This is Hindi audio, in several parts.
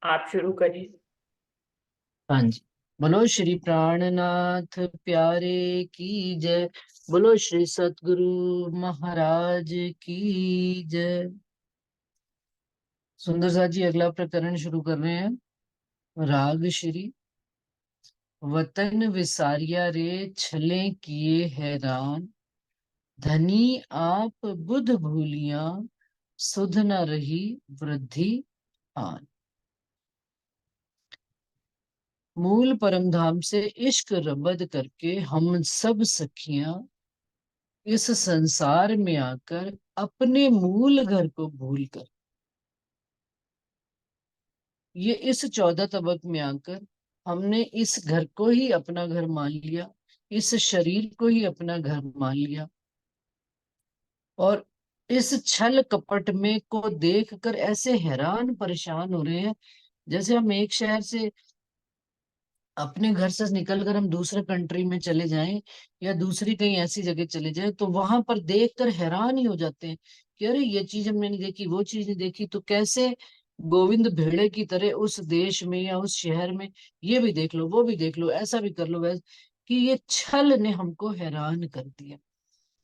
आप शुरू करिए। हाँ जी। बोलो श्री प्राणनाथ प्यारे की जय। बोलो श्री सतगुरु महाराज की जय। सुंदर सा जी अगला प्रकरण शुरू कर रहे हैं। राग श्री। वतन विसारिया रे छले किए हैरान, धनी आप बुध भूलिया, सुध न रही वृद्धि आन। मूल परम धाम से इश्क रबद करके हम सब सखियां इस संसार में आकर अपने मूल घर को भूलकर, ये इस 14 तबक में आकर हमने इस घर को ही अपना घर मान लिया, इस शरीर को ही अपना घर मान लिया। और इस छल कपट में को देखकर ऐसे हैरान परेशान हो रहे हैं, जैसे हम एक शहर से अपने घर से निकलकर हम दूसरे कंट्री में चले जाएं या दूसरी कहीं ऐसी जगह चले जाएं, तो वहां पर देखकर हैरान ही हो जाते हैं कि अरे ये चीज हमने नहीं देखी, वो चीज नहीं देखी। तो कैसे गोविंद भेड़े की तरह उस देश में या उस शहर में ये भी देख लो, वो भी देख लो, ऐसा भी कर लो, वैसा, कि ये छल ने हमको हैरान कर दिया।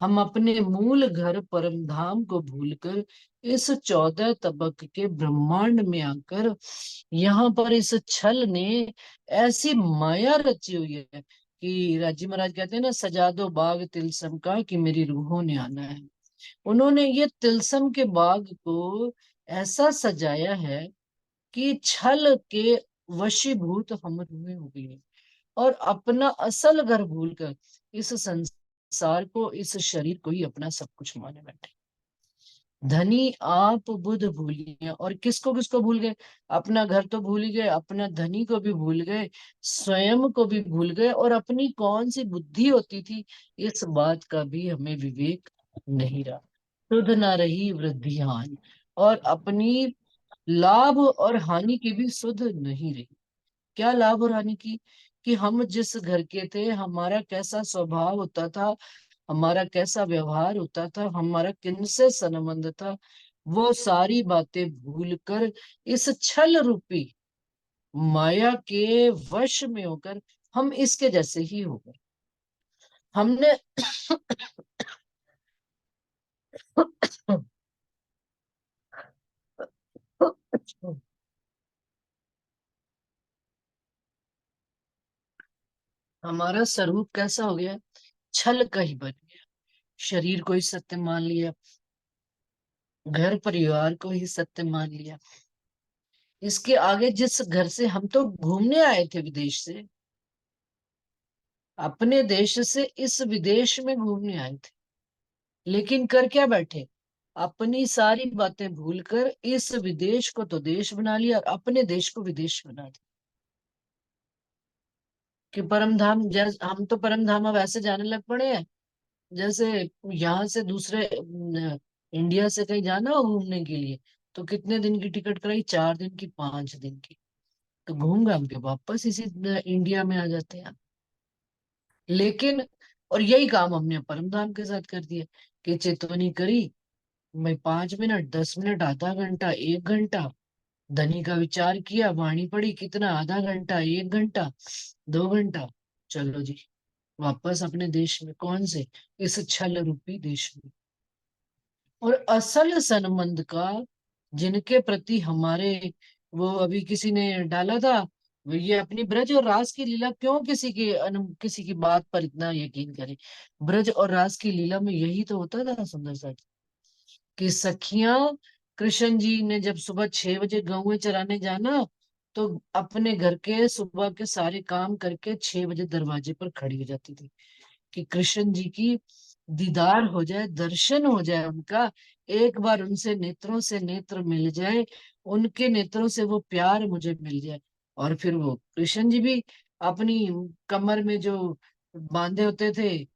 हम अपने मूल घर परम धाम को भूलकर इस 14 तबक के ब्रह्मांड में आकर यहाँ पर इस छल ने ऐसी माया रची हुई है कि राजी महाराज कहते हैं ना, सजा दो बाग तिलसम का कि मेरी रूहों ने आना है। उन्होंने ये तिलसम के बाग को ऐसा सजाया है कि छल के वशीभूत हम रूहें हो गई हैं और अपना असल घर भूलकर इस संसार को, इस शरीर को ही अपना सब कुछ माने बैठे। धनी आप बुध भूलिए, और किसको किसको भूल गए? अपना घर तो भूल ही गए, अपना धनी को भी भूल गए, स्वयं को भी भूल गए, और अपनी कौन सी बुद्धि होती थी इस बात का भी हमें विवेक नहीं रहा। शुद्ध ना रही वृद्धि हानि, और अपनी लाभ और हानि की भी सुध नहीं रही। क्या लाभ और हानि की? कि हम जिस घर के थे, हमारा कैसा स्वभाव होता था, हमारा कैसा व्यवहार होता था, हमारा किनसे संबंध था, वो सारी बातें भूलकर इस छल रूपी माया के वश में होकर हम इसके जैसे ही हो गए। हमने हमारा स्वरूप कैसा हो गया? छल का ही बन गया। शरीर को ही सत्य मान लिया, घर परिवार को ही सत्य मान लिया। इसके आगे जिस घर से हम तो घूमने आए थे विदेश से, अपने देश से इस विदेश में घूमने आए थे, लेकिन कर क्या बैठे? अपनी सारी बातें भूलकर इस विदेश को तो देश बना लिया और अपने देश को विदेश बना दिया। कि परम धाम, जैसे हम तो परम धाम अब ऐसे जाने लग पड़े हैं जैसे यहाँ से दूसरे इंडिया से कहीं जाना हो घूमने के लिए, तो कितने दिन की टिकट कराई? 4 दिन की, 5 दिन की। तो घूम घाम के वापस इसी इंडिया में आ जाते हैं। लेकिन और यही काम हमने परमधाम के साथ कर दिया कि चेतवनी करी, मैं 5 मिनट, 10 मिनट, आधा घंटा, 1 घंटा, धनी का विचार किया, वाणी पढ़ी, कितना, आधा घंटा, 1 घंटा, 2 घंटा, चलो जी वापस अपने देश में। कौन से? इस छल रूपी देश में। और असल संबंध का जिनके प्रति हमारे, वो अभी किसी ने डाला था, वो ये अपनी ब्रज और रास की लीला, क्यों किसी के किसी की बात पर इतना यकीन करें? ब्रज और रास की लीला में यही तो होता था सुंदर सा, कि सखियां, कृष्ण जी ने जब सुबह 6 बजे गौएं चराने जाना, तो अपने घर के सुबह के सारे काम करके 6 बजे दरवाजे पर खड़ी हो जाती थी कि कृष्ण जी की दीदार हो जाए, दर्शन हो जाए उनका, एक बार उनसे नेत्रों से नेत्र मिल जाए, उनके नेत्रों से वो प्यार मुझे मिल जाए। और फिर वो कृष्ण जी भी अपनी कमर में जो बांधे होते थे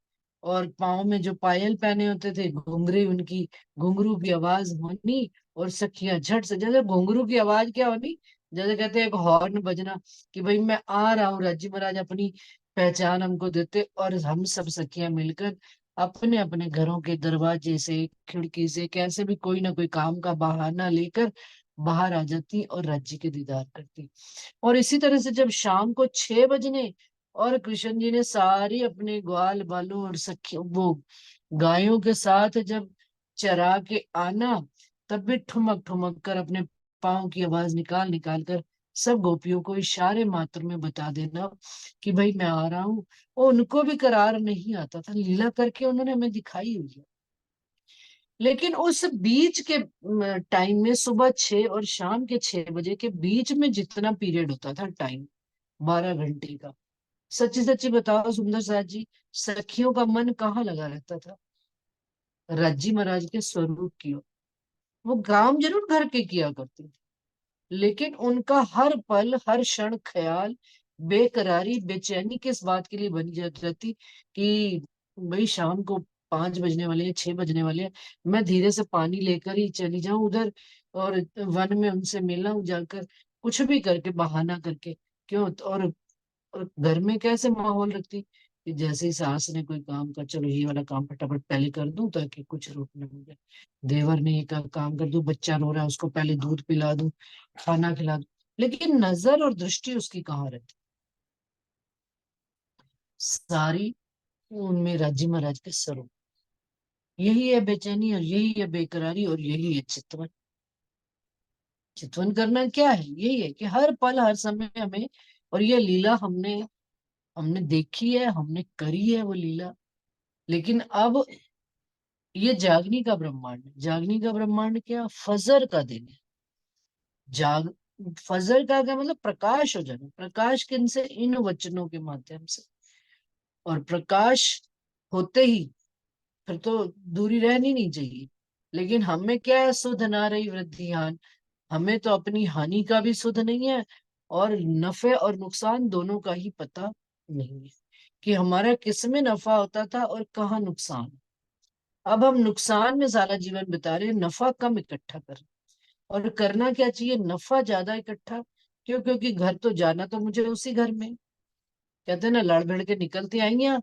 और पाँव में जो पायल पहने होते थे, घुंघरी उनकी, घुंघरू की आवाज होनी, और सखियां झट से, जैसे घुंघरू की आवाज क्या होनी, जैसे कहते हैं एक हॉर्न बजना कि भाई मैं आ रहा हूँ, राज्य महाराज अपनी पहचान हमको देते, और हम सब सखियां मिलकर अपने अपने घरों के दरवाजे से, खिड़की से, कैसे भी कोई ना कोई काम का बहाना लेकर बाहर आ जाती और राज्य के दीदार करती। और इसी तरह से जब शाम को 6 बजने और कृष्ण जी ने सारी अपने ग्वाल बालों और सखी वो गायों के साथ जब चरा के आना, तब भी ठुमक ठुमक कर अपने पाँव की आवाज निकाल निकाल कर सब गोपियों को इशारे मात्र में बता देना कि भाई मैं आ रहा हूँ। और उनको भी करार नहीं आता था, लीला करके उन्होंने हमें दिखाई हुई है। लेकिन उस बीच के टाइम में, सुबह 6 और शाम के 6 बजे के बीच में जितना पीरियड होता था टाइम, 12 घंटे का, सच्ची सच्ची बताओ सुंदर साथ जी, सखियों का मन कहाँ लगा रहता था? राज्जी महाराज के स्वरूप की ओर। वो काम जरूर घर के किया करती थी, लेकिन उनका हर पल हर क्षण ख्याल बेकरारी बेचैनी किस बात के लिए बनी जाती रहती कि भाई शाम को 5 बजने वाले हैं, 6 बजने वाले हैं, मैं धीरे से पानी लेकर ही चली जाऊं उधर और वन में उनसे मिलना हूं जाकर, कुछ भी करके बहाना करके। क्यों? और घर में कैसे माहौल रखती कि जैसे ही सास ने कोई काम कर, चलो ये वाला काम फटाफट पहले कर दूं ताकि कुछ रोक न हो जाए। देवर ने एक काम कर दूं, बच्चा रो रहा है उसको पहले दूध पिला दूं, खाना खिला दूं। लेकिन नजर और दृष्टि उसकी कहाँ रहती? सारी उनमें राज्य महाराज के स्वरूप। यही है बेचैनी और यही है बेकरारी और यही है चितवन। चितवन करना क्या है? यही है कि हर पल हर समय हमें, और ये लीला हमने हमने देखी है, हमने करी है वो लीला। लेकिन अब ये जागनी का ब्रह्मांड है। जागनी का ब्रह्मांड क्या? फजर का दिन है। जाग फजर का क्या मतलब? प्रकाश हो जाना। प्रकाश किन से? इन वचनों के माध्यम से। और प्रकाश होते ही फिर तो दूरी रहनी नहीं चाहिए। लेकिन हमें क्या है? सुध ना रही वृद्धिहान। हमें तो अपनी हानि का भी सुध नहीं है और नफे और नुकसान दोनों का ही पता नहीं है कि हमारा किस में नफा होता था और कहाँ नुकसान। अब हम नुकसान में सारा जीवन बिता रहे हैं, नफा कम इकट्ठा कर। और करना क्या चाहिए? नफा ज्यादा इकट्ठा। क्यों? क्योंकि घर तो जाना तो मुझे उसी घर में। कहते हैं ना, लड़ भिड़ के निकलती आई हैं,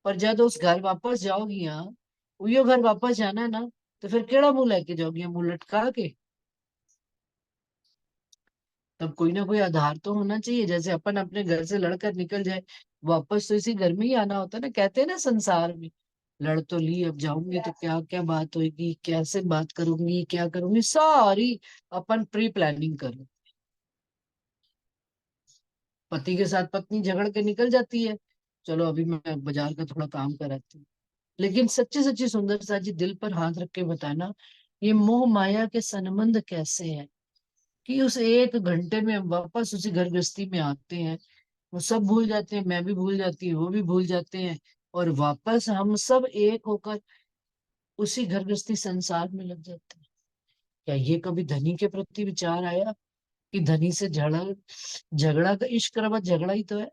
पर जब उस घर वापस जाओगी यहाँ, उयो घर वापस जाना है ना, तो फिर केड़ा मुंह लेके जाओगी? मुंह लटका के? तब कोई ना कोई आधार तो होना चाहिए। जैसे अपन अपने घर से लड़कर निकल जाए, वापस तो इसी घर में ही आना होता है ना। कहते हैं ना, संसार में लड़ तो ली, अब जाऊंगी तो क्या क्या बात होगी, कैसे बात करूंगी, क्या करूंगी, सारी अपन प्री प्लानिंग करो। पति के साथ पत्नी झगड़ के निकल जाती है, चलो अभी मैं बाजार का थोड़ा काम कराती हूँ। लेकिन सच्ची सच्ची सुंदर सा जी, दिल पर हाथ रख के बताना, ये मोह माया के संबंध कैसे हैं कि उस 1 घंटे में हम वापस उसी घर गृहस्थी में आते हैं। वो सब भूल जाते हैं, मैं भी भूल जाती हूँ, वो भी भूल जाते हैं, और वापस हम सब एक होकर उसी घर गृहस्थी संसार में लग जाते हैं। क्या ये कभी धनी के प्रति विचार आया कि धनी से झगड़ा? झगड़ा का इश्क रवा झगड़ा ही तो है।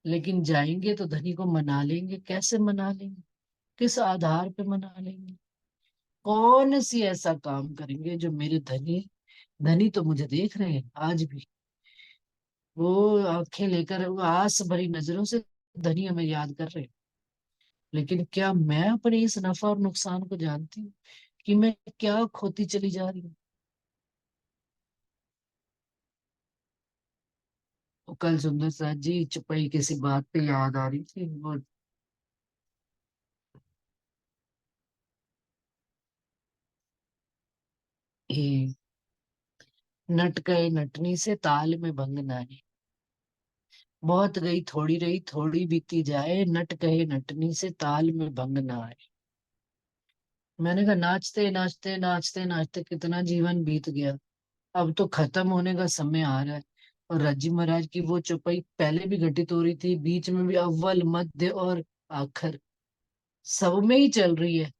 लेकिन जाएंगे तो धनी को मना लेंगे। कैसे मना लेंगे? किस आधार पे मना लेंगे? कौन सी ऐसा काम करेंगे जो मेरे धनी, धनी तो मुझे देख रहे हैं आज भी, वो आंखें लेकर वो आस भरी नजरों से धनी हमें याद कर रहे हैं। लेकिन क्या मैं अपने इस नफा और नुकसान को जानती हूँ कि मैं क्या खोती चली जा रही हूँ? वो कल सुंदर साथ जी चुपई किसी बात पे याद आ रही थी वो। ये नट गए नटनी से ताल में भंग न आए, बहुत गई थोड़ी रही थोड़ी बीती जाए, नट गए नटनी से ताल में भंग न आए। मैंने कहा नाचते नाचते नाचते नाचते कितना जीवन बीत गया, अब तो खत्म होने का समय आ रहा है। और रज्जी महाराज की वो चौपाई पहले भी घटित हो रही थी, बीच में भी, अव्वल मध्य और आखिर सब में ही चल रही है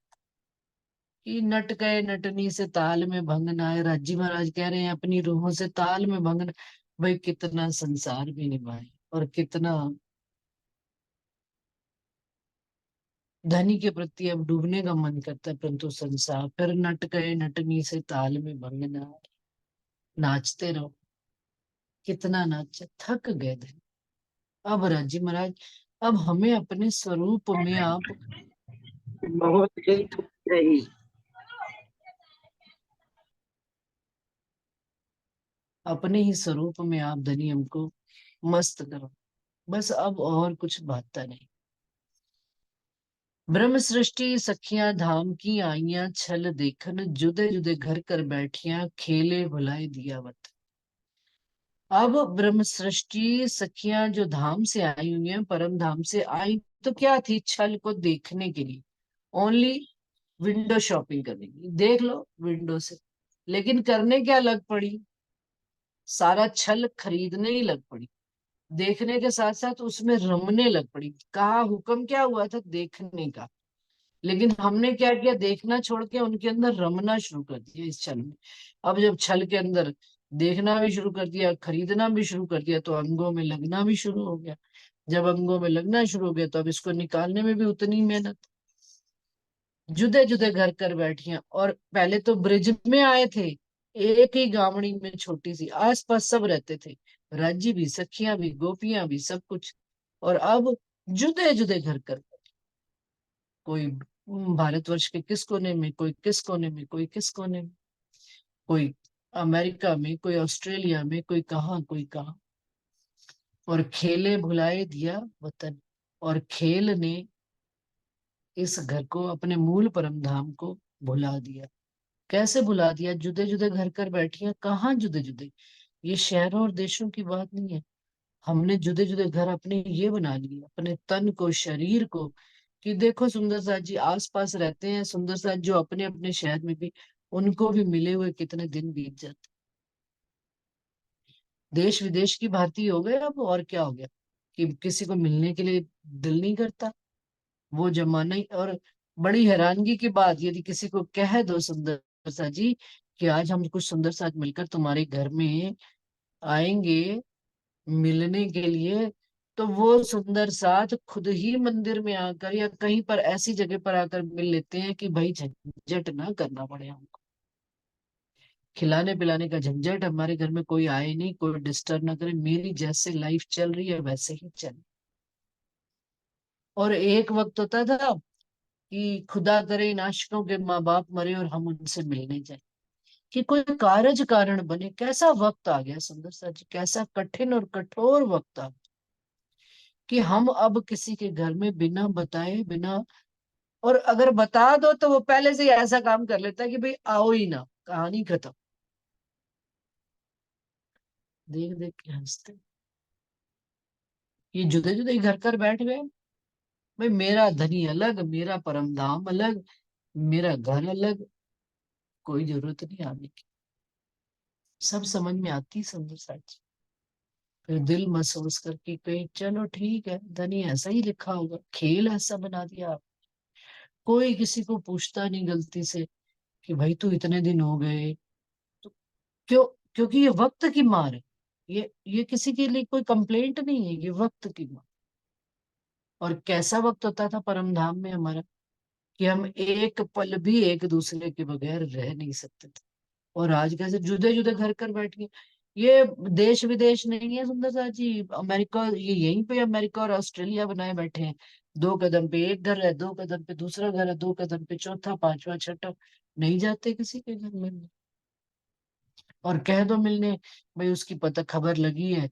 कि नट गए नटनी से ताल में भंग न आए। रज्जी महाराज कह रहे हैं अपनी रूहों से ताल में भंग न। भाई कितना संसार भी निभाए और कितना धनी के प्रति अब डूबने का मन करता है, परंतु संसार फिर नट गए नटनी से ताल में भंग न आए। नाचते रहो, कितना नाचे, थक गए थे। अब राजी महाराज, अब हमें अपने स्वरूप में आप बहुत गई थक गई। अपने ही स्वरूप में आप धनी हमको मस्त करो, बस अब और कुछ बात नहीं। ब्रह्म सृष्टि सखियां धाम की आईयां, छल देखन जुदे जुदे घर कर बैठियां, खेले भुलाए दिया वत। अब ब्रह्म सृष्टि सखियां जो धाम से आई हुई हैं, परम धाम से आई, तो क्या थी, छल को देखने के लिए, ओनली विंडो शॉपिंग करने के लिए, देख लो विंडो से। लेकिन करने क्या लग पड़ी, सारा छल खरीदने ही लग पड़ी। देखने के साथ साथ उसमें रमने लग पड़ी। कहा हुक्म क्या हुआ था, देखने का, लेकिन हमने क्या किया, देखना छोड़ के उनके अंदर रमना शुरू कर दिया इस छल में। अब जब छल के अंदर देखना भी शुरू कर दिया, खरीदना भी शुरू कर दिया, तो अंगों में लगना भी शुरू हो गया। जब अंगों में लगना शुरू हो गया, तो अब इसको निकालने में भी उतनी मेहनत। जुदे जुदे घर कर बैठियां, और पहले तो ब्रिज में आए थे, एक ही गावड़ी में छोटी सी, आसपास सब रहते थे, राज्य भी, सखियां भी, गोपियां भी, सब कुछ। और अब जुदे जुदे घर कर, कोई भारतवर्ष के किस कोने में, कोई किस कोने में, कोई किस कोने में, कोई अमेरिका में, कोई ऑस्ट्रेलिया में, कोई कहाँ, कोई कहाँ। और खेले भुलाए दिया वतन, और खेल ने इस घर को, अपने मूल परम धाम को भुला दिया। कैसे भुला दिया, जुदे जुदे घर कर बैठी हैं, कहाँ जुदे जुदे, ये शहरों और देशों की बात नहीं है। हमने जुदे जुदे घर अपने ये बना लिए, अपने तन को, शरीर को। कि देखो सुंदर साथ जी आसपास रहते हैं, सुंदर साथ जो अपने अपने शहर में भी, उनको भी मिले हुए कितने दिन बीत जाते। देश विदेश की भारतीय हो गए अब, और क्या हो गया, कि किसी को मिलने के लिए दिल नहीं करता, वो जमाना ही। और बड़ी हैरानगी की बात, यदि किसी को कह दो सुंदर सा जी कि आज हम कुछ सुंदर साथ मिलकर तुम्हारे घर में आएंगे मिलने के लिए, तो वो सुंदर साथ खुद ही मंदिर में आकर या कहीं पर ऐसी जगह पर आकर मिल लेते हैं कि भाई झंझट ना करना पड़े हमको। खिलाने पिलाने का झंझट, हमारे घर में कोई आए नहीं, कोई डिस्टर्ब ना करे, मेरी जैसे लाइफ चल रही है वैसे ही चल। और एक वक्त होता था कि खुदा करे इन आशिकों के माँ बाप मरे और हम उनसे मिलने जाए, कि कोई कारज कारण बने। कैसा वक्त आ गया सुंदर सा जी, कैसा कठिन और कठोर वक्त आ गया, कि हम अब किसी के घर में बिना बताए, बिना, और अगर बता दो तो वो पहले से ही ऐसा काम कर लेता है कि भाई आओ ही ना, कहानी खत्म। देख देख के हंसते, ये जुदे जुदे घर कर बैठ गए। भाई मेरा धनी अलग, मेरा परम धाम अलग, मेरा घर अलग, कोई जरूरत नहीं आने की। सब समझ में आती सुंदर साची। फिर दिल महसूस करके कहीं चलो ठीक है, धनी ऐसा ही लिखा होगा, खेल ऐसा बना दिया आप। कोई किसी को पूछता नहीं गलती से कि भाई तू इतने दिन हो गए, तो क्यों, क्योंकि ये वक्त की मार है। ये किसी के लिए कोई कंप्लेंट नहीं है, ये वक्त की मार। और कैसा वक्त होता था परम धाम में हमारा, कि हम एक पल भी एक दूसरे के बगैर रह नहीं सकते थे। और आज कैसे जुदे जुदे घर कर बैठ गए। ये देश विदेश नहीं है सुंदर सा जी, अमेरिका, ये यहीं पे अमेरिका और ऑस्ट्रेलिया बनाए बैठे हैं। दो कदम पे एक घर है, दो कदम पे दूसरा घर है, दो कदम पे चौथा, पांचवा, छठा। नहीं जाते किसी के घर में। और कह दो मिलने, भाई उसकी पता खबर लगी है,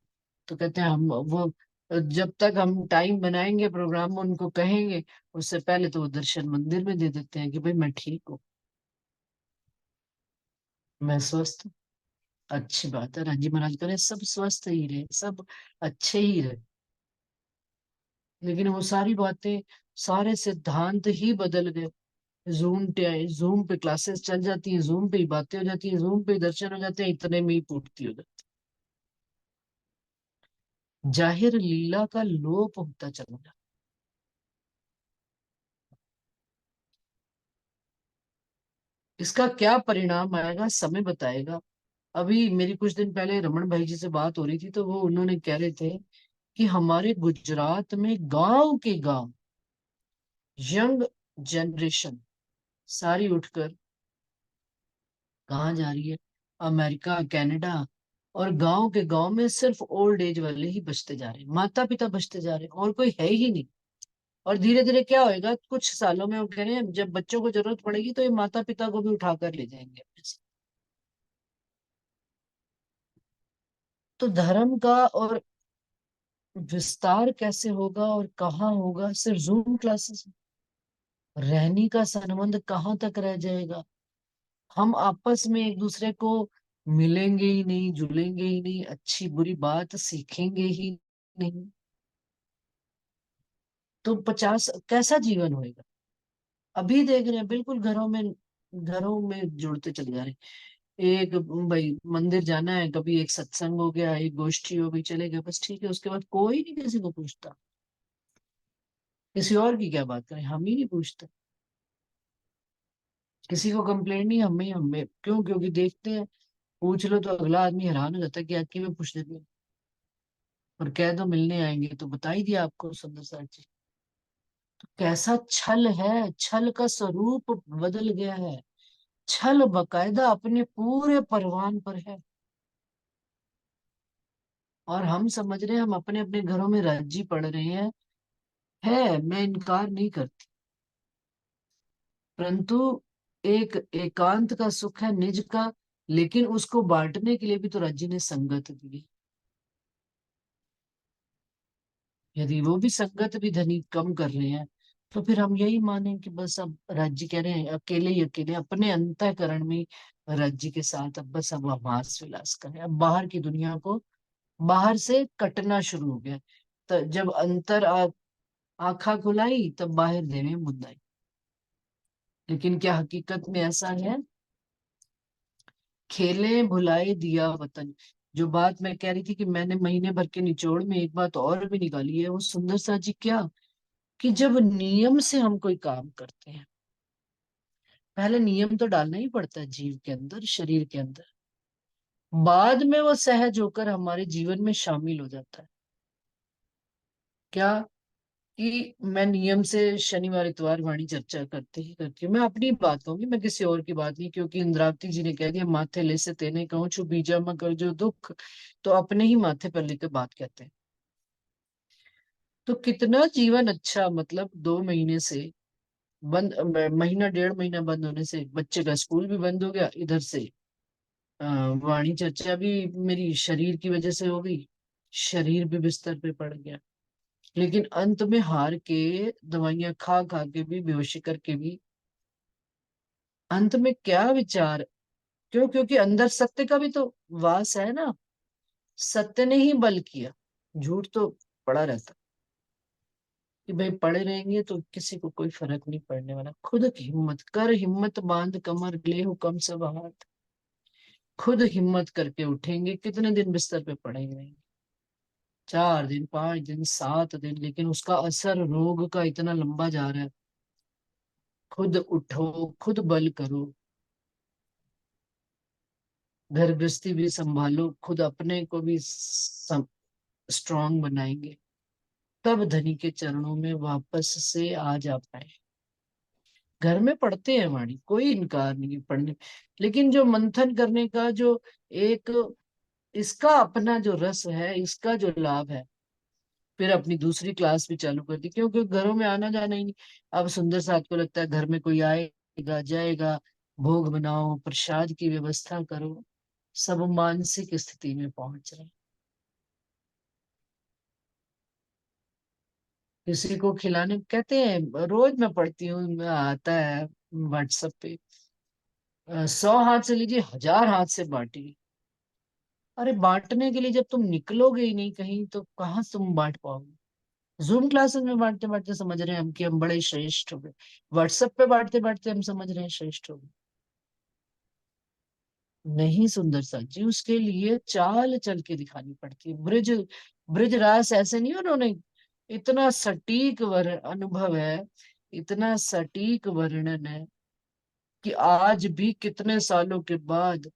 तो कहते हैं हम वो, जब तक हम टाइम बनाएंगे प्रोग्राम में उनको कहेंगे, उससे पहले तो वो दर्शन मंदिर में दे देते हैं कि भाई मैं ठीक हूँ, मैं स्वस्थ हूँ। अच्छी बात है, राजी महाराज करे सब स्वस्थ ही रहे, सब अच्छे ही रहे। लेकिन वो सारी बातें, सारे सिद्धांत ही बदल गए। जूम पे क्लासेस चल जाती हैं, जूम पे ही बातें हो जाती हैं, जूम पे ही दर्शन हो जाते हैं, इतने में ही पूर्ति हो जाती है। जाहिर लीला का लोप होता चला जाता। इसका क्या परिणाम आएगा समय बताएगा। अभी मेरी कुछ दिन पहले रमन भाई जी से बात हो रही थी, तो वो उन्होंने कह रहे थे कि हमारे गुजरात में गांव के गांव यंग जनरेशन सारी उठकर कहाँ जा रही है, अमेरिका, कनाडा। और गांव के गांव में सिर्फ ओल्ड एज वाले ही बचते जा रहे हैं, माता पिता बचते जा रहे हैं, और कोई है ही नहीं। और धीरे धीरे क्या होएगा, कुछ सालों में वो कह रहे हैं जब बच्चों को जरूरत पड़ेगी तो ये माता पिता को भी उठाकर ले जाएंगे अपने साथ। तो धर्म का और विस्तार कैसे होगा और कहाँ होगा? सिर्फ जूम क्लासेस में। रहने का संबंध कहाँ तक रह जाएगा? हम आपस में एक दूसरे को मिलेंगे ही नहीं, जुलेंगे ही नहीं, अच्छी बुरी बात सीखेंगे ही नहीं, तो 50 कैसा जीवन होएगा? अभी देख रहे हैं बिल्कुल घरों में जुड़ते चले जा रहे हैं। एक भाई मंदिर जाना है, कभी एक सत्संग हो गया, एक गोष्ठी हो गई, चले गए, बस ठीक है। उसके बाद कोई नहीं किसी को पूछता। किसी और की क्या बात करें, हम ही नहीं पूछते। किसी को कंप्लेंट नहीं, हमें हमें क्यों? क्योंकि देखते हैं, पूछ लो तो अगला आदमी हैरान हो जाता है कि यार क्यों पूछ लेते हैं। और कह दो मिलने आएंगे तो बता ही दिया आपको सुंदर साहब जी। तो कैसा छल है, छल का स्वरूप बदल गया है। छल बकायदा अपने पूरे परवान पर और हम समझ रहे हैं हम अपने अपने घरों में राज्य पढ़ रहे हैं। है, मैं इनकार नहीं करती, परंतु एक एकांत का सुख है, निज का। लेकिन उसको बांटने के लिए भी तो राज्य ने संगत दी। यदि वो भी संगत भी धनी कम कर रहे हैं, तो फिर हम यही माने कि बस अब राज्य कह रहे हैं अकेले ही अकेले अपने अंतःकरण में ही राज्य के साथ अब बस अब हम हास विलास करें। अब बाहर की दुनिया को बाहर से कटना शुरू हो गया। तो जब आखा खुलाई तब बाहर देवे मुंदाई। लेकिन क्या हकीकत में ऐसा है? खेले भुलाए दिया वतन। जो बात मैं कह रही थी कि मैंने महीने भर के निचोड़ में एक बात और भी निकाली है, वो सुंदर सा जी क्या, कि जब नियम से हम कोई काम करते हैं, पहले नियम तो डालना ही पड़ता है जीव के अंदर, शरीर के अंदर। बाद में वो सहज होकर हमारे जीवन में शामिल हो जाता है। क्या? कि मैं नियम से शनिवार इतवार वाणी चर्चा करते ही करती हूँ। मैं अपनी बात कहूंगी, मैं किसी और की बात नहीं, क्योंकि इंद्रावती जी ने कह दिया माथे ले से तेने कहूँ छु बीजा में कर जो दुख। तो अपने ही माथे पर लेकर बात कहते हैं। तो कितना जीवन अच्छा, मतलब 2 महीने से बंद, महीना 1.5 महीना बंद होने से बच्चे का स्कूल भी बंद हो गया, इधर से अ, वाणी चर्चा भी मेरी शरीर की वजह से हो गई, शरीर भी बिस्तर पे पड़ गया। लेकिन अंत में हार के, दवाइयां खा खा के भी, बेहोशी करके भी, अंत में क्या विचार? क्यों? क्योंकि अंदर सत्य का भी तो वास है ना। सत्य ने ही बल किया, झूठ तो पड़ा रहता। कि भाई पड़े रहेंगे तो किसी को कोई फर्क नहीं पड़ने वाला। खुद की हिम्मत कर, हिम्मत बांध कमर ले हुकम सब हाथ। खुद हिम्मत करके उठेंगे, कितने दिन बिस्तर पे पड़े रहेंगे? 4 दिन, 5 दिन, 7 दिन, लेकिन उसका असर रोग का इतना लंबा जा रहा है। खुद उठो, खुद बल करो, घर गृहस्थी भी संभालो, खुद अपने को भी स्ट्रांग बनाएंगे, तब धनी के चरणों में वापस से आ जा पाए। घर में पढ़ते हैं वाणी, कोई इनकार नहीं है पढ़ने, लेकिन जो मंथन करने का जो एक इसका अपना जो रस है, इसका जो लाभ है, फिर अपनी दूसरी क्लास भी चालू कर दी, क्योंकि घरों में आना जाना ही नहीं। अब सुंदर साथ को लगता है घर में कोई आएगा जाएगा, भोग बनाओ, प्रसाद की व्यवस्था करो, सब मानसिक स्थिति में पहुंच रहे हैं। किसी को खिलाने कहते हैं, रोज मैं पढ़ती हूँ, आता है व्हाट्सएप पे, 100 हाथ से लीजिए, 1000 हाथ से बांटिए। अरे बांटने के लिए जब तुम निकलोगे ही नहीं कहीं, तो कहाँ से तुम बांट पाओगे? जूम क्लासेस में बांटते बांटते समझ रहे हैं हम कि हम बड़े श्रेष्ठ हो गए। व्हाट्सएप पे बांटते बांटते हम समझ रहे हैं श्रेष्ठ हो गए। नहीं सुंदर सा जी, उसके लिए चाल चल के दिखानी पड़ती है। ब्रिज रास ऐसे नहीं, उन्होंने इतना सटीक अनुभव है, इतना सटीक वर्णन है, कि आज भी कितने सालों के बाद,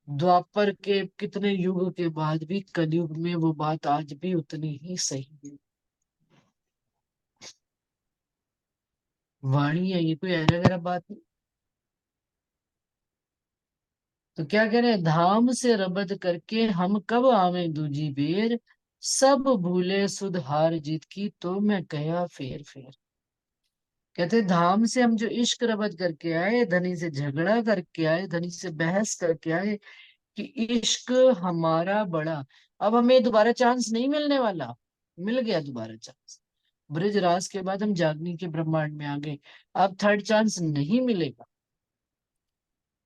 द्वापर के कितने युग के बाद भी, कलयुग में वो बात आज भी उतनी ही सही है। वाणी है, ये कोई ऐरा गैरा बात नहीं। तो क्या कह रहे हैं, धाम से रबद करके हम कब आवे दूजी बेर, सब भूले सुध हार जीत की तो मैं कया फेर फेर। कहते हैं, धाम से हम जो इश्क रबद करके आए, धनी से झगड़ा करके आए, धनी से बहस करके आए, कि इश्क हमारा बड़ा, अब हमें दोबारा चांस नहीं मिलने वाला, मिल गया दोबारा चांस। ब्रजराज के बाद हम जागनी के ब्रह्मांड में आ गए, अब थर्ड चांस नहीं मिलेगा।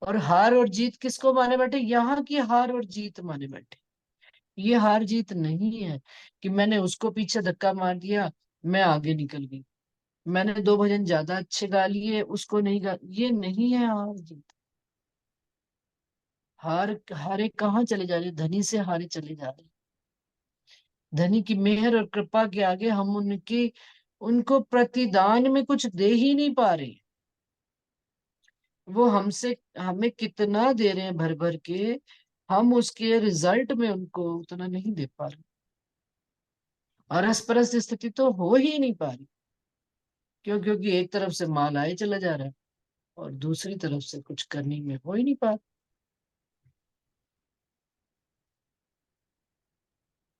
और हार और जीत किसको माने बैठे? यहाँ की हार और जीत माने बैठे। ये हार जीत नहीं है कि मैंने उसको पीछे धक्का मार दिया, मैं आगे निकल गई, मैंने दो भजन ज्यादा अच्छे गा लिए, उसको नहीं गा, ये नहीं है हार जीत। हारे कहाँ चले जा रहे? धनी से हारे चले जा रहे। धनी की मेहर और कृपा के आगे हम उनके उनको प्रतिदान में कुछ दे ही नहीं पा रहे। वो हमसे हमें कितना दे रहे हैं भर भर के, हम उसके रिजल्ट में उनको उतना नहीं दे पा रहे। अरस परस स्थिति तो हो ही नहीं पा रही। क्यों? क्योंकि एक तरफ से माल आए चला जा रहा है और दूसरी तरफ से कुछ करने में हो ही नहीं पा रहा।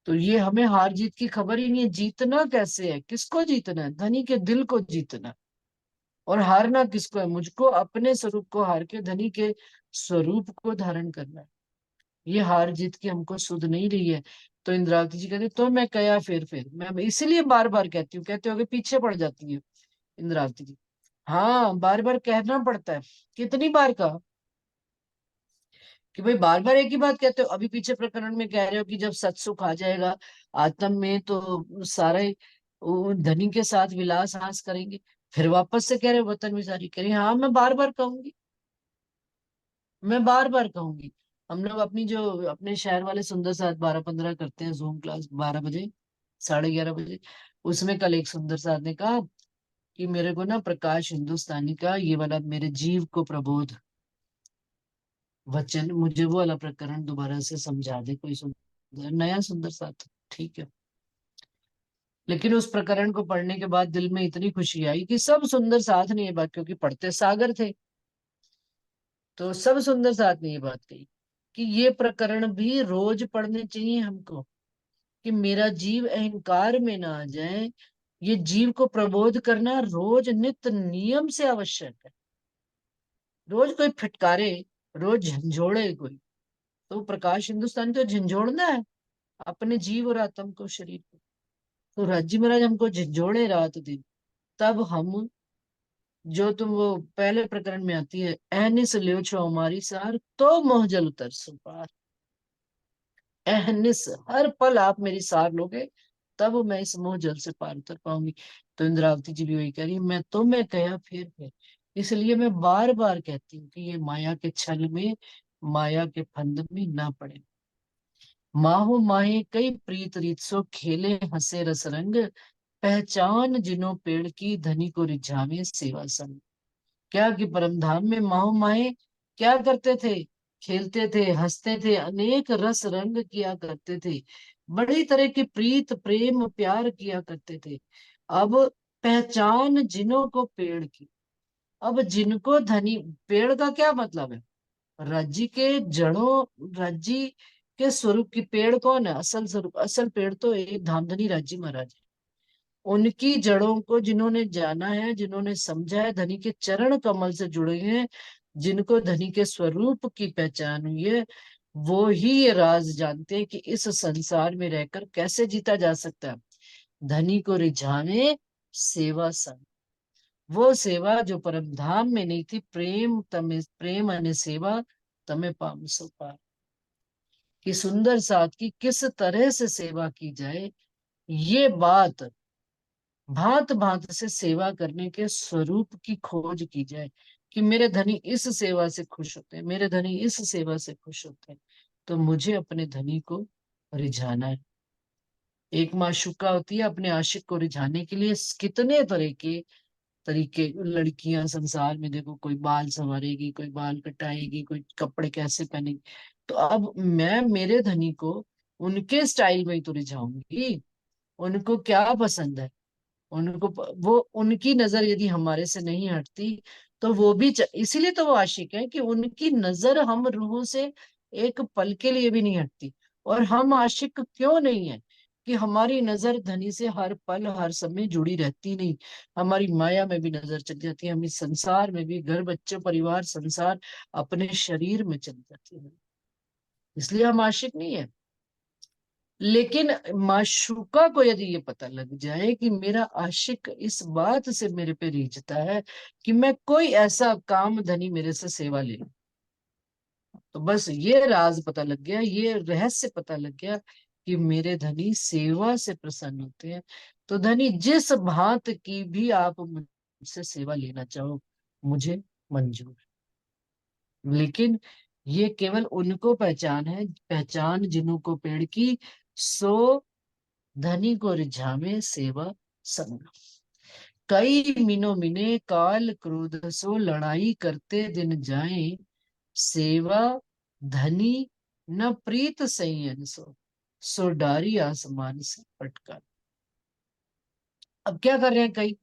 तो ये हमें हार जीत की खबर ही नहीं है। जीतना कैसे है? किसको जीतना है? धनी के दिल को जीतना। और हारना किसको है? मुझको अपने स्वरूप को हार के धनी के स्वरूप को धारण करना है। ये हार जीत की हमको सुध नहीं रही है। तो इंद्रावती जी कहते तो मैं कया फिर मैं इसीलिए बार बार कहती हूँ, कहते हो कि पीछे पड़ जाती है इंद्रावती जी। हाँ, बार बार कहना पड़ता है। कितनी बार कहा कि भाई बार बार एक ही बात कहते हो। अभी पीछे प्रकरण में कह रहे हो कि जब सत सुख आ जाएगा आत्म में तो सारे वो धनी के साथ विलास हास करेंगे। फिर वापस से कह रहे हो वतन विसारी करें। हाँ, मैं बार बार कहूंगी, मैं बार बार कहूंगी। हम लोग अपनी जो अपने शहर वाले सुंदर साथ 12-15 करते हैं जूम क्लास 12 बजे, 11:30 बजे। उसमें कल एक सुंदर साथ ने कहा कि मेरे को ना प्रकाश हिंदुस्तानी का ये वाला मेरे जीव को प्रबोध वचन, मुझे वो वाला प्रकरण दोबारा से समझा दे कोई सुंदर नया सुंदर साथ। ठीक है। लेकिन उस प्रकरण को पढ़ने के बाद दिल में इतनी खुशी आई कि सब सुंदर साथ ने ये बात, क्योंकि पढ़ते सागर थे, तो सब सुंदर साथ ने ये बात कही कि ये प्रकरण भी रोज पढ़ने चाहिए हमको, कि मेरा जीव अहंकार में ना आ जाए। ये जीव को प्रबोध करना रोज नित्य नियम से आवश्यक है। रोज कोई फटकारे, रोज झंझोड़े कोई, तो प्रकाश हिंदुस्तान को झंझोड़ना है अपने जीव और आत्म को, शरीर को। तो राज्य महाराज हमको झंझोड़े रात दिन, तब हम, जो तुम वो पहले प्रकरण में आती है, एहनिस लियो छो हमारी सार तो मोह जल उतर सो पार। एहनिस, हर पल आप मेरी सार लोगे तब मैं इस मोह जल से पार उतर पाऊंगी। तो इंद्रावती जी भी वही कह रही, मैं तो मैं कहा फिर इसलिए मैं बार बार कहती हूँ कि ये माया के छल में, माया के फंद में ना पड़े। माहो माहे कई प्रीत रीत सो खेले हंसे रस रंग, पहचान जिनो पेड़ की धनी को रिझावे सेवा संग। क्या कि परम धाम में माहो माहे क्या करते थे? खेलते थे, हंसते थे, अनेक रस रंग किया करते थे, बड़ी तरह की प्रीत प्रेम प्यार किया करते थे। अब पहचान जिनों को पेड़ की, अब जिनको धनी, पेड़ का क्या मतलब है? राज्य के जड़ों, राज्य के स्वरूप की पेड़ कौन है? असल स्वरूप, असल पेड़ तो एक धामधनी राज्य महाराज है। उनकी जड़ों को जिन्होंने जाना है, जिन्होंने समझा है, धनी के चरण कमल से जुड़े हैं, जिनको धनी के स्वरूप की पहचान हुई है, वो ही ये राज जानते हैं कि इस संसार में रहकर कैसे जीता जा सकता है। धनी को रिझाने सेवा संग, वो सेवा जो परम धाम में नहीं थी, प्रेम तमे प्रेम अने सेवा तमे पाम सो पार। कि सुंदर साथ की किस तरह से सेवा की जाए, ये बात भांत भांत से सेवा करने के स्वरूप की खोज की जाए, कि मेरे धनी इस सेवा से खुश होते हैं, मेरे धनी इस सेवा से खुश होते हैं, तो मुझे अपने धनी को रिझाना है। एक माशुका होती है, अपने आशिक को रिझाने के लिए कितने तरह के तरीके, लड़कियां संसार में देखो, कोई बाल संवारेगी, कोई बाल कटाएगी, कोई कपड़े कैसे पहनेगी। तो अब मैं मेरे धनी को उनके स्टाइल में ही तो रिझाऊंगी। उनको क्या पसंद है, उनको वो उनकी नजर यदि हमारे से नहीं हटती तो वो भी इसीलिए तो वो आशिक है कि उनकी नजर हम रूहों से एक पल के लिए भी नहीं हटती। और हम आशिक क्यों नहीं है? कि हमारी नजर धनी से हर पल हर समय जुड़ी रहती नहीं, हमारी माया में भी नजर चली जाती है, हम इस संसार में भी, घर बच्चे परिवार संसार अपने शरीर में चली जाती है। इसलिए हम आशिक नहीं है। लेकिन माशूका को यदि ये पता लग जाए कि मेरा आशिक इस बात से मेरे पे रीझता है कि मैं कोई ऐसा काम धनी मेरे से सेवा ले लूं, तो बस ये राज पता लग गया, ये रहस्य पता लग गया कि मेरे धनी सेवा से प्रसन्न होते हैं। तो धनी जिस भांत की भी आप मुझसे सेवा लेना चाहो, मुझे मंजूर है। लेकिन ये केवल उनको पहचान है, पहचान जिन्हों को पेड़ की, सो धनी को रिझावे सेवा संग। कई मीनो मिने काल क्रोध सो, लड़ाई करते दिन जाए सेवा धनी न प्रीत संयन सो, सो डारी आसमान से पटका। अब क्या कर रहे हैं कई,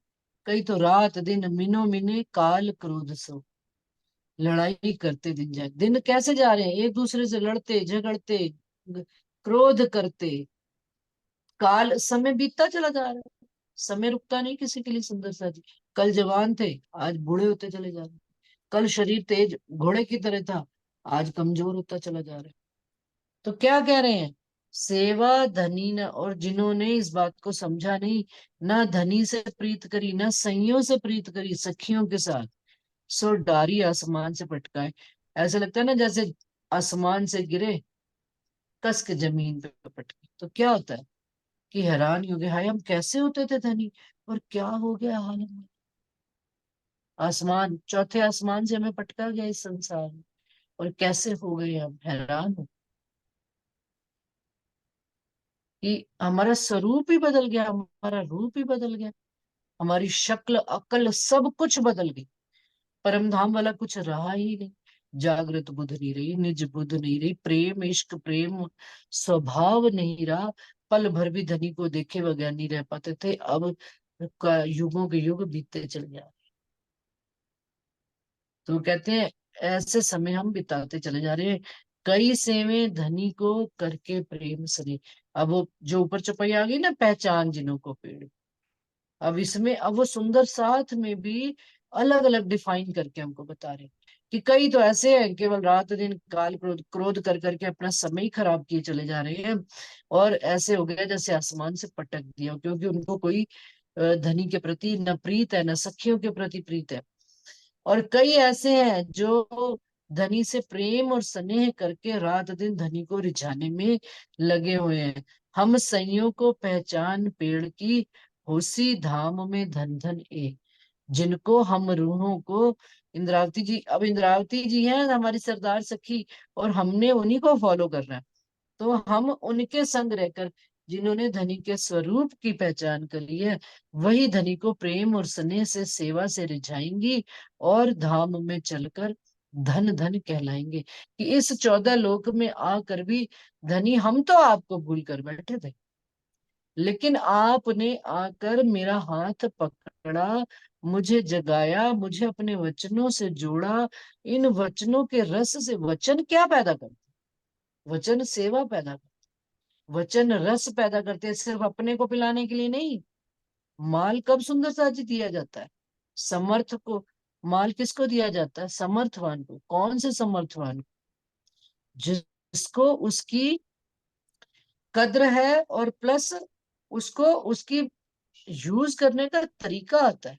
कई तो रात दिन मिनो मिने काल क्रोध सो, लड़ाई करते दिन जाए। दिन कैसे जा रहे हैं, एक दूसरे से लड़ते झगड़ते, क्रोध करते। काल, समय बीतता चला जा रहा है, समय रुकता नहीं किसी के लिए। सुंदर सा जी, कल जवान थे, आज बूढ़े होते चले जा रहे हैं। कल शरीर तेज घोड़े की तरह था, आज कमजोर होता चला जा रहा है। तो क्या कह रहे हैं, सेवा धनी न, और जिन्होंने इस बात को समझा नहीं, ना धनी से प्रीत करी, ना सखियों से प्रीत करी, सखियों के साथ, सो डारी आसमान से पटकाए। ऐसा लगता है ना जैसे आसमान से गिरे, कस के जमीन पे पटके। तो क्या होता है कि हैरान ही हो गए, हाय हम कैसे होते थे धनी, और क्या हो गया हाल में। आसमान, चौथे आसमान से हमें पटका गया इस संसार में, और कैसे हो गए हम, हैरान हो कि हमारा स्वरूप ही बदल गया, हमारा रूप ही बदल गया, हमारी शक्ल अकल सब कुछ बदल गई। परम धाम वाला कुछ रहा ही नहीं। जागृत बुद्ध नहीं रही, निज बुद्ध नहीं रही, प्रेम इश्क प्रेम स्वभाव नहीं रहा। पल भर भी धनी को देखे बगैर नहीं रह पाते थे, अब का युगों के युग बीतते चले जा रहे। तो कहते हैं ऐसे समय हम बिताते चले जा रहे हैं, कई सेवें धनी को करके प्रेम सने। अब वो जो ऊपर चौपाई आ गई ना, पहचान जिन्हों को पेड़, अब इसमें अब वो सुंदर साथ में भी अलग अलग डिफाइन करके हमको बता रहे हैं कि कई तो ऐसे हैं केवल रात दिन काल क्रोध क्रोध कर करके अपना समय ही खराब किए चले जा रहे हैं, और ऐसे हो गए जैसे आसमान से पटक दिया, क्योंकि उनको कोई धनी के प्रति न प्रीत है, न सखियों के प्रति प्रीत है। और कई ऐसे हैं जो धनी से प्रेम और स्नेह करके रात दिन धनी को रिझाने में लगे हुए हैं। हम सइयों को पहचान पेड़ की, होसी धाम में धन धन ए, जिनको हम रूहों को, इंद्रावती जी, अब इंद्रावती जी हैं हमारी सरदार सखी, और हमने उन्हीं को फॉलो करना है। तो हम उनके संग रहकर, जिन्होंने धनी के स्वरूप की पहचान करी है, वही धनी को प्रेम और स्नेह से सेवा से रिझाएंगी, और धाम में चलकर धन धन कहलाएंगे। कि इस 14 लोक में आकर भी धनी हम तो आपको भूल कर बैठे थे, लेकिन आपने आकर मेरा हाथ पकड़ा, मुझे जगाया, मुझे अपने वचनों से जोड़ा। इन वचनों के रस से, वचन क्या पैदा करते, वचन सेवा पैदा, वचन रस पैदा करते हैं, सिर्फ अपने को पिलाने के लिए नहीं। माल कब सुंदर साजी दिया जाता है, समर्थ को। माल किसको दिया जाता है, समर्थवान को। कौन से समर्थवान को, जिसको उसकी कद्र है, और प्लस उसको उसकी यूज करने का तरीका आता है।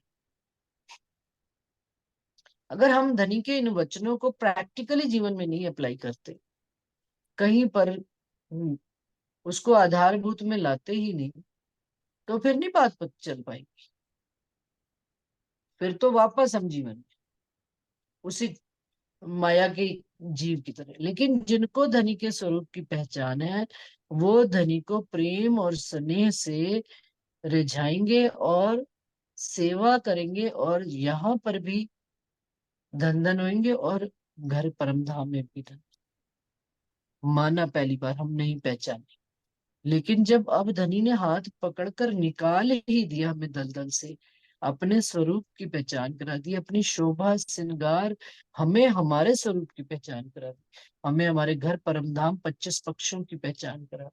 अगर हम धनी के इन वचनों को प्रैक्टिकली जीवन में नहीं अप्लाई करते, कहीं पर उसको आधारभूत में लाते ही नहीं, तो फिर नहीं बात पता चल पाएगी। फिर तो वापस हम जीवन में उसी माया की जीव की तरह। लेकिन जिनको धनी के स्वरूप की पहचान है, वो धनी को प्रेम और स्नेह से रिझाएंगे और सेवा करेंगे, और यहाँ पर भी धन धन होंगे, और घर परम धाम में भी धन। माना पहली बार हम नहीं पहचाने, लेकिन जब अब धनी ने हाथ पकड़कर निकाल ही दिया हमें दलदल से, अपने स्वरूप की पहचान करा दी, अपनी शोभा श्रृंगार, हमें हमारे स्वरूप की पहचान करा दी, हमें हमारे घर परमधाम 25 पक्षों की पहचान करा,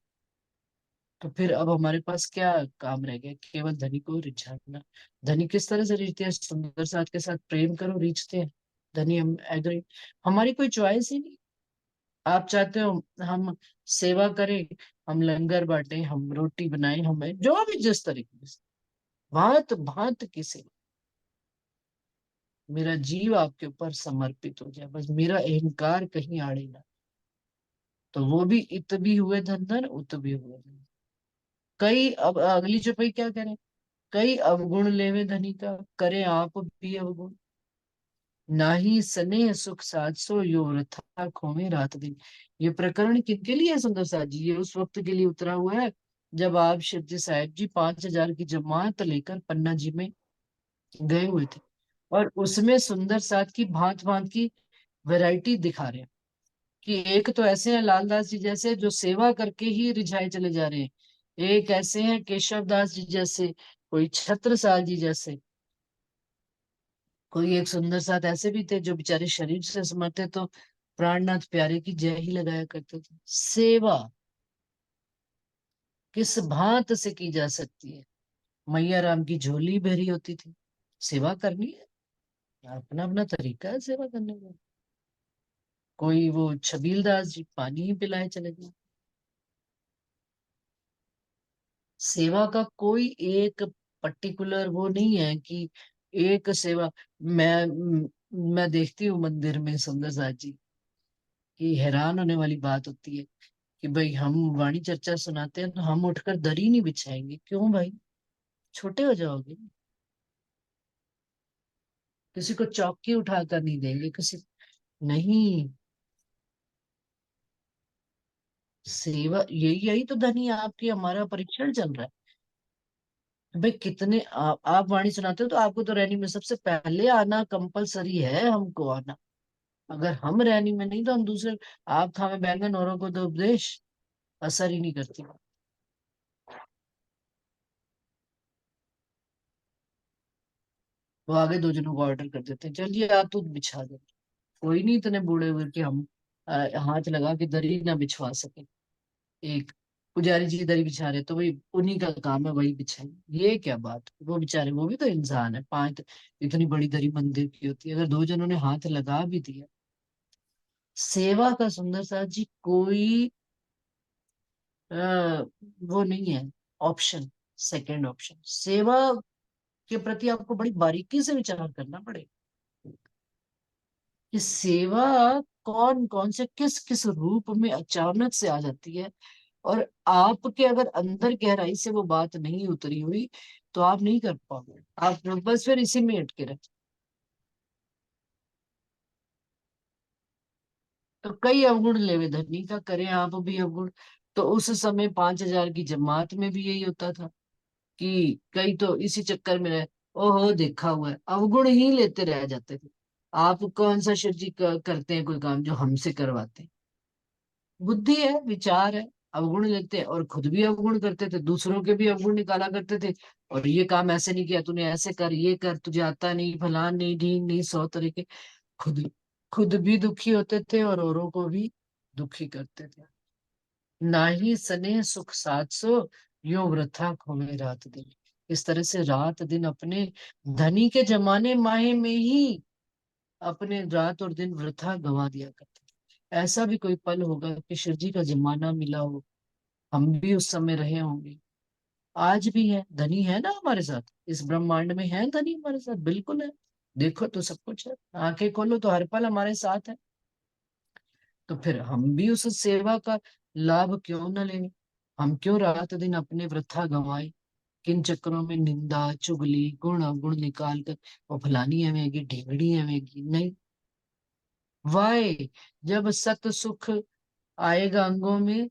तो फिर अब हमारे पास क्या काम रह गया, केवल धनी को रिझाना। धनी किस तरह से रिझते हैं, सुंदर साथ के साथ प्रेम करो रिझते हैं धनी, हम एग्री, हमारी कोई चॉइस ही नहीं। आप चाहते हो हम सेवा करें, हम लंगर बांटें, हम रोटी बनाएं, हमें जो भी जिस तरीके से, भांत भांत की सेवा, मेरा जीव आपके ऊपर समर्पित हो जाए, बस मेरा अहंकार कहीं आड़े ना। तो वो भी इत भी हुए धन धन, उत भी हुए धन। कई, अब अगली चौपाई क्या करें, कई अवगुण लेवे धनी का, करे आप भी अवगुण, नाही स्नेह सुख साध सो, यो वृथा खोमे रात दिन। ये प्रकरण किनके लिए है सुंदर साथ जी? ये उस वक्त के लिए उतरा हुआ है जब आप शिवजी साहिब जी 5,000 की जमात लेकर पन्ना जी में गए हुए थे, और उसमें सुंदर साथ की भांत भांत की वैरायटी दिखा रहे हैं। कि एक तो ऐसे हैं लालदास जी जैसे, जो सेवा करके ही रिझाए चले जा रहे हैं, एक ऐसे हैं केशव दास जी जैसे, कोई छत्रसाल जी जैसे, कोई एक सुंदर साथ ऐसे भी थे जो बेचारे शरीर से समर्थ थे, तो प्राणनाथ प्यारे की जय ही लगाया करते थे। सेवा किस भांत से की जा सकती है? मैया राम की झोली भरी होती थी, सेवा करनी है, अपना अपना तरीका है सेवा करने का। कोई वो छबील दास जी पानी ही पिलाए चले गए। सेवा का कोई एक पर्टिकुलर वो नहीं है कि एक सेवा। मैं देखती हूँ मंदिर में सुंदर साथ जी की, हैरान होने वाली बात होती है कि भाई हम वाणी चर्चा सुनाते हैं तो हम उठकर दरी नहीं बिछाएंगे, क्यों भाई? छोटे हो जाओगे। किसी को चौकी उठाकर नहीं देंगे, किसी, नहीं। सेवा यही यही तो धनी आपकी हमारा परीक्षण चल रहा है भाई। कितने आप वाणी सुनाते हो तो आपको तो रैनी में सबसे पहले आना कंपलसरी है, हमको आना। अगर हम रैनी में नहीं तो हम दूसरे, आप खावे बैंगन औरों को तो उपदेश असर ही नहीं करती। वो आगे दो जनों को ऑर्डर कर देते हैं, चलिए आप तो बिछा दो। कोई नहीं इतने बूढ़े हुए कि हम हाथ लगा के दरी ना बिछवा सके। एक पुजारी जी दरी बिछा रहे तो वही उन्हीं का काम है, वही बिछाए। ये क्या बात, वो बेचारे वो भी तो इंसान है, पांच इतनी बड़ी दरी मंदिर की होती है, अगर दो जनों ने हाथ लगा भी दिया। सेवा का सुंदर साथ जी कोई आ, वो नहीं है ऑप्शन, सेकंड ऑप्शन। सेवा के प्रति आपको बड़ी बारीकी से विचार करना पड़ेगा कि सेवा कौन कौन से किस किस रूप में अचानक से आ जाती है। और आपके अगर अंदर गहराई से वो बात नहीं उतरी हुई तो आप नहीं कर पाओगे, आप बस फिर इसी में अटके रहे। तो कई अवगुण लेवे धनी का, करें आप भी अवगुण। तो उस समय 5,000 की जमात में भी यही होता था कि कई तो इसी चक्कर में रहे, ओहो देखा हुआ है, अवगुण ही लेते रह जाते थे। आप कौन सा शिव जी करते हैं कोई काम जो हमसे करवाते हैं? बुद्धि है, विचार है, अवगुण लेते हैं और खुद भी अवगुण करते थे, दूसरों के भी अवगुण निकाला करते थे। और ये काम ऐसे नहीं किया तूने, ऐसे कर, ये कर, तुझे आता नहीं, फलान नहीं, ढींग नहीं, 100 तरीके। खुद खुद भी दुखी होते थे और औरों को भी दुखी करते थे। नाही स्नेह सुख साथ सो, यो वृथा खोए रात दिन। इस तरह से रात दिन अपने, धनी के जमाने माहे में ही अपने रात और दिन वृथा गंवा दिया करते थे। ऐसा भी कोई पल होगा कि शिव जी का जमाना मिला हो, हम भी उस समय रहे होंगे। आज भी है, धनी है ना हमारे साथ, इस ब्रह्मांड में है धनी हमारे साथ, बिल्कुल है। देखो तो सब कुछ है, आंखें खोलो तो हर पल हमारे साथ है। तो फिर हम भी उस सेवा का लाभ क्यों न लें? हम क्यों रात दिन अपने वृथा गंवाए, किन चक्करों में निंदा चुगली गुण अवगुण निकाल कर, वो फलानी हमेगी ढींगड़ी हमेगी, नहीं। वाय, जब सत सुख आएगा अंगों में,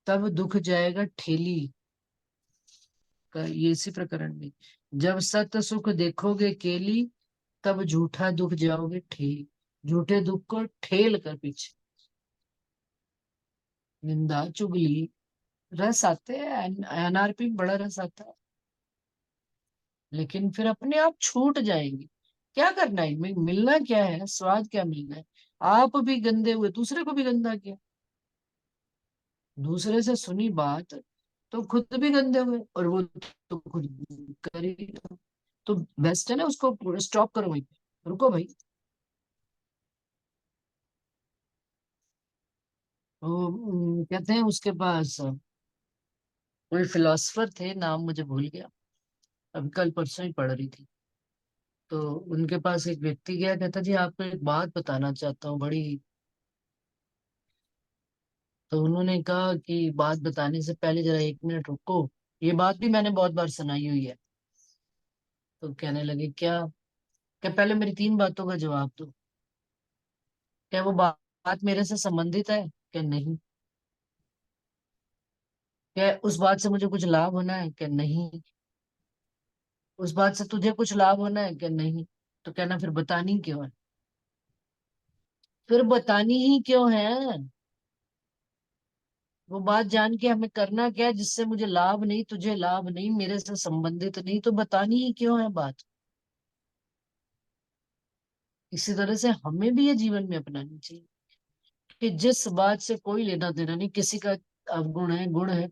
तब दुख जाएगा ठेली का, ये इसी प्रकरण में। जब सत सुख देखोगे केली, तब झूठा दुख जाओगे ठेली। झूठे दुख को ठेल कर पीछे, निंदा चुगली, रस आते हैं, एनआरपी में बड़ा रस आता है, लेकिन फिर अपने आप छूट जाएंगे। क्या करना है, मिलना क्या है, स्वाद क्या मिलना है? आप भी गंदे हुए, दूसरे को भी गंदा किया, दूसरे से सुनी बात तो खुद भी गंदे हुए, और वो तो खुद कर ही दो। तो बेस्ट है ना, उसको स्टॉप करो वहीं पे, रुको भाई। वो कहते हैं उसके पास कोई फिलोसफर थे, नाम मुझे भूल गया, अब कल परसों ही पढ़ रही थी। तो उनके पास एक व्यक्ति गया, कहता जी आपको एक बात बताना चाहता हूँ बड़ी। तो उन्होंने कहा कि बात बताने से पहले जरा 1 मिनट रुको, ये बात भी मैंने बहुत बार सुनाई हुई है। तो कहने लगे क्या पहले मेरी 3 बातों का जवाब दो। क्या वो बात मेरे से संबंधित है? क्या नहीं? क्या उस बात से मुझे कुछ लाभ होना है? क्या नहीं? उस बात से तुझे कुछ लाभ होना है? क्या नहीं? तो कहना फिर बतानी क्यों है? फिर बतानी ही क्यों है? वो बात जान के हमें करना क्या है जिससे मुझे लाभ नहीं, तुझे लाभ नहीं, मेरे से संबंधित नहीं, तो बतानी ही क्यों है बात? इसी तरह से हमें भी ये जीवन में अपनानी चाहिए कि जिस बात से कोई लेना देना नहीं, किसी का अवगुण है गुण है,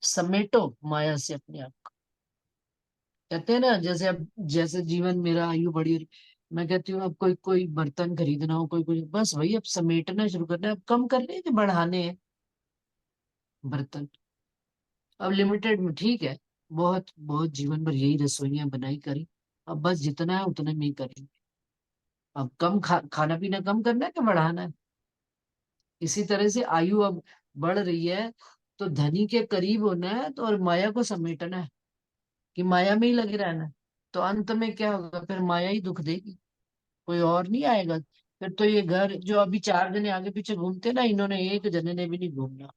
समेटो माया से अपने आप को। कहते हैं ना, जैसे अब जैसे जीवन मेरा आयु बढ़ी हो रही, मैं कहती हूँ अब कोई कोई बर्तन खरीदना हो, कोई कोई, बस वही अब समेटना शुरू करना है, अब कम करने हैं कि बढ़ाने हैं बर्तन। अब लिमिटेड में ठीक है, बहुत बहुत जीवन भर यही रसोइयां बनाई करी, अब बस जितना है उतने में ही करेंगे। अब कम खाना पीना कम करना है कि बढ़ाना है? इसी तरह से आयु अब बढ़ रही है, तो धनी के करीब होना है तो, और माया को समेटना है कि माया में ही लगे रहना है। तो अंत में क्या होगा? फिर माया ही दुख देगी, कोई और नहीं आएगा। फिर तो ये घर जो अभी 4 जने आगे पीछे घूमते ना, इन्होंने एक जने ने भी नहीं घूमना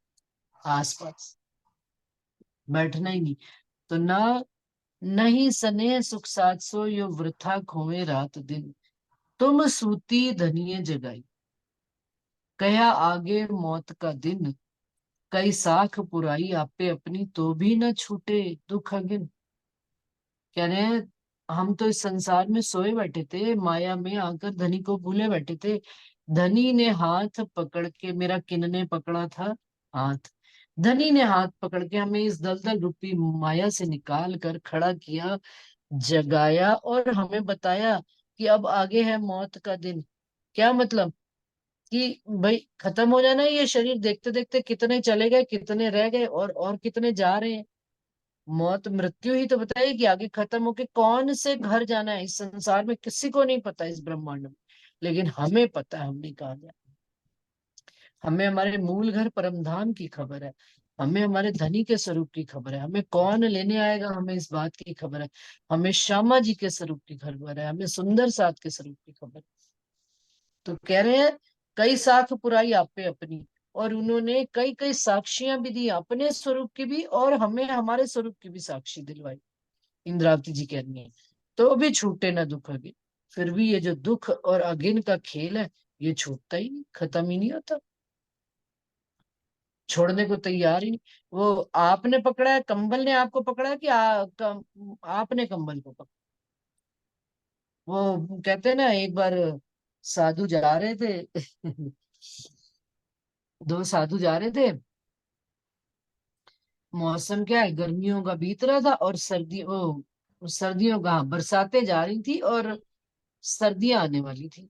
आसपास, बैठना ही नहीं। तो ना, नहीं सने सुख साथ सो, यो वृथा खोए रात दिन, तुम सूती धनिये जगाई, कया आगे मौत का दिन, कई साख पुराई आपे अपनी, तो भी न छूटे दुख अगिन। कह रहे हैं हम तो इस संसार में सोए बैठे थे, माया में आकर धनी को भूले बैठे थे। धनी ने हाथ पकड़ के, मेरा किन्ने पकड़ा था हाथ, धनी ने हाथ पकड़ के हमें इस दलदल रूपी माया से निकाल कर खड़ा किया, जगाया और हमें बताया कि अब आगे है मौत का दिन। क्या मतलब? कि भाई खत्म हो जाना है ये शरीर, देखते देखते कितने चले गए, कितने रह गए, और कितने जा रहे हैं। मौत मृत्यु ही तो बताइए कि आगे खत्म होके कौन से घर जाना है। इस संसार में किसी को नहीं पता, इस ब्रह्मांड में, लेकिन हमें पता है, हमने कहा जाए। हमें हमारे मूल घर परम धाम की खबर है, हमें हमारे धनी के स्वरूप की खबर है, हमें कौन लेने आएगा हमें इस बात की खबर है, हमें श्यामा जी के स्वरूप की खबर है, हमें सुंदर साथ के स्वरूप की खबर है। तो कह रहे हैं कई साख पुराई आपे अपनी, और उन्होंने कई कई साक्षियां भी दी, अपने स्वरूप की भी और हमें हमारे स्वरूप की भी साक्षी दिलवाई। इंद्रावती जी कह रही है तो भी छूटे ना दुख अगिन। फिर भी ये जो दुख और अगिन का खेल है, ये छूटता ही नहीं, खत्म ही नहीं होता, छोड़ने को तैयार ही नहीं। वो आपने पकड़ा है, कंबल ने आपको पकड़ा है कि आपने कंबल को पकड़ा? वो कहते हैं ना, एक बार साधु जा रहे थे दो साधु जा रहे थे, मौसम क्या है, गर्मियों का बीत रहा था और सर्दियों का, हाँ, बरसातें जा रही थी और सर्दियां आने वाली थी।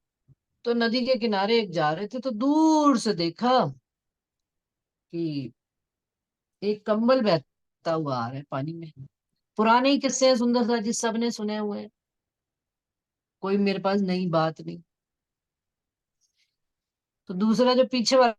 तो नदी के किनारे एक जा रहे थे, तो दूर से देखा कि एक कंबल बहता हुआ आ रहा है पानी में। पुराने ही किस्से हैं सुंदर सा, जिस सबने सुने हुए हैं, कोई मेरे पास नई बात नहीं। तो दूसरा जो पीछे वाला